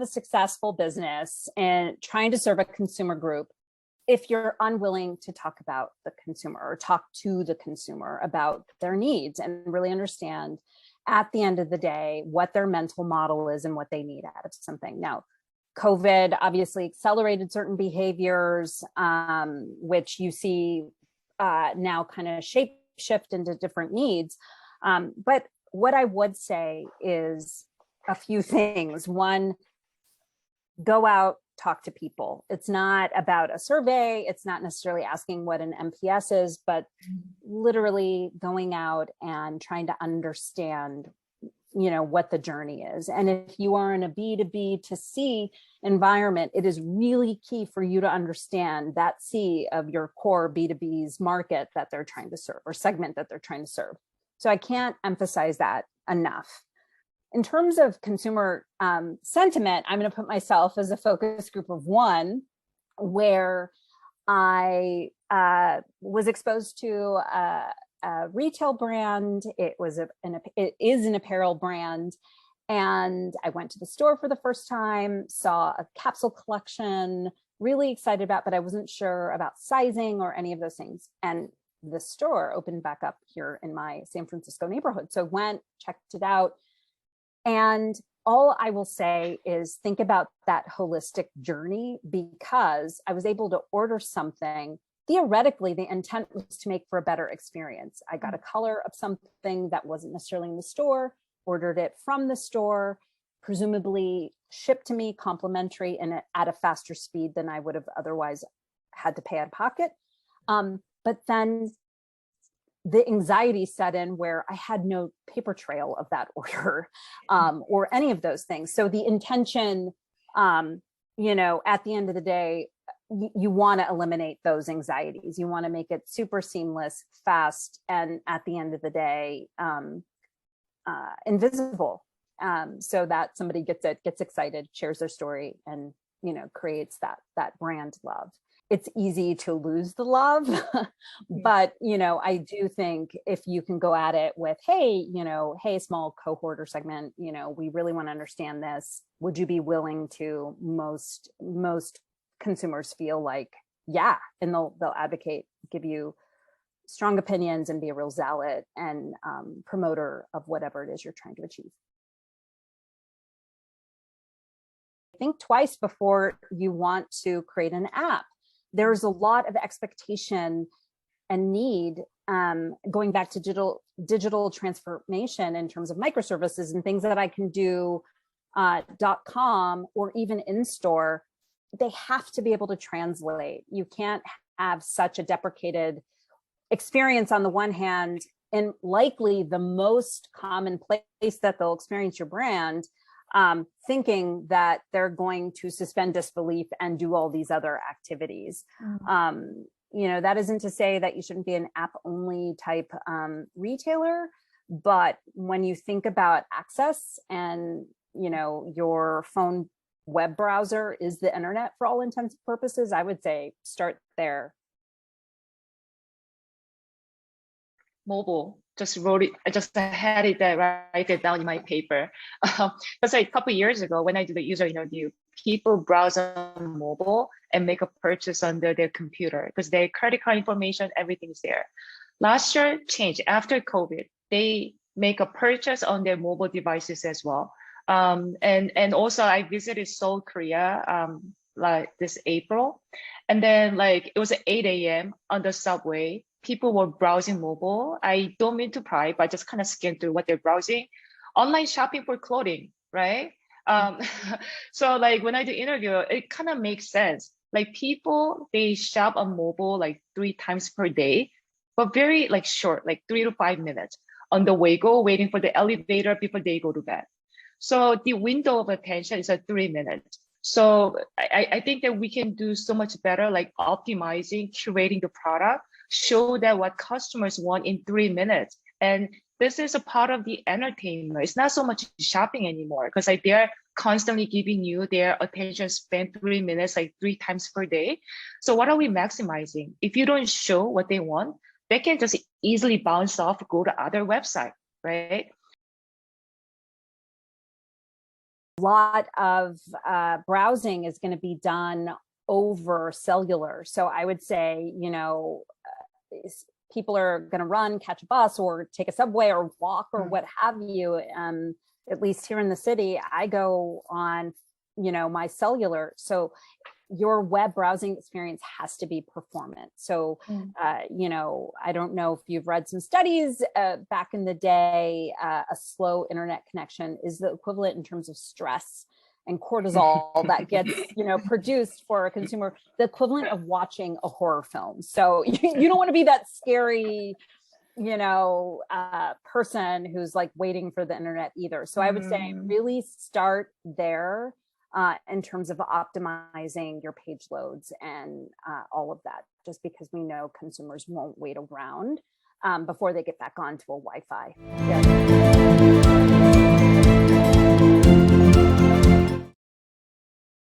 a successful business and trying to serve a consumer group if you're unwilling to talk about the consumer or talk to the consumer about their needs and really understand at the end of the day what their mental model is and what they need out of something. Now, COVID obviously accelerated certain behaviors, which you see now kind of shape shift into different needs. But what I would say is a few things. One, go out, talk to people. It's not about a survey. It's not necessarily asking what an MPS is, but literally going out and trying to understand, you know, what the journey is. And if you are in a B2B to C environment, it is really key for you to understand that C of your core B2B's market that they're trying to serve or segment that they're trying to serve. So I can't emphasize that enough. In terms of consumer sentiment, I'm going to put myself as a focus group of one, where I was exposed to a retail brand. It is an apparel brand, and I went to the store for the first time, saw a capsule collection, really excited about, but I wasn't sure about sizing or any of those things. And the store opened back up here in my San Francisco neighborhood, so went, checked it out. And all I will say is think about that holistic journey, because I was able to order something. Theoretically, the intent was to make for a better experience. I got a color of something that wasn't necessarily in the store, ordered it from the store, presumably shipped to me complimentary and at a faster speed than I would have otherwise had to pay out of pocket. But then the anxiety set in where I had no paper trail of that order or any of those things. So the intention, you know, at the end of the day, you want to eliminate those anxieties. You want to make it super seamless, fast, and at the end of the day, invisible, so that somebody gets it, gets excited, shares their story, and, you know, creates that brand love. It's easy to lose the love, but, you know, I do think if you can go at it with, hey, you know, hey, small cohort or segment, you know, we really want to understand this. Would you be willing to? Most consumers feel like, yeah, and they'll advocate, give you strong opinions and be a real zealot and promoter of whatever it is you're trying to achieve. Think twice before you want to create an app. There's a lot of expectation and need, going back to digital transformation in terms of microservices and things that I can do .com or even in store. They have to be able to translate. You can't have such a deprecated experience on the one hand, and likely the most common place that they'll experience your brand, thinking that they're going to suspend disbelief and do all these other activities. You know, that isn't to say that you shouldn't be an app only type retailer, but when you think about access and, you know, your phone web browser is the internet for all intents and purposes, I would say start there. Mobile, just wrote it, I just had it there, write it down in my paper. Because like a couple of years ago, when I did the user interview, people browse on mobile and make a purchase under their computer because their credit card information, everything is there. Last year changed after COVID. They make a purchase on their mobile devices as well. And also I visited Seoul, Korea, like this April. And then like it was 8 a.m. on the subway. People were browsing mobile. I don't mean to pry, but I just kind of skimmed through what they're browsing. Online shopping for clothing, right? So like when I do interview, it kind of makes sense. Like people, they shop on mobile like 3 times per day, but very like short, like 3 to 5 minutes on the way go, waiting for the elevator before they go to bed. So the window of attention is at 3 minutes. So I think that we can do so much better, like optimizing, curating the product, show that what customers want in 3 minutes. And this is a part of the entertainment. It's not so much shopping anymore because like they're constantly giving you their attention span 3 minutes, like 3 times per day. So what are we maximizing? If you don't show what they want, they can just easily bounce off, go to other website, right? lot of browsing is going to be done over cellular. So I would say, people are going to run, catch a bus, or take a subway, or walk, or what have you. At least here in the city, I go on, my cellular. So your web browsing experience has to be performant. So, I don't know if you've read some studies back in the day, a slow internet connection is the equivalent in terms of stress and cortisol that gets, produced for a consumer, the equivalent of watching a horror film. So you don't want to be that scary, person who's like waiting for the internet either. So I would say really start there in terms of optimizing your page loads and all of that, just because we know consumers won't wait around before they get back onto a Wi-Fi. Yeah.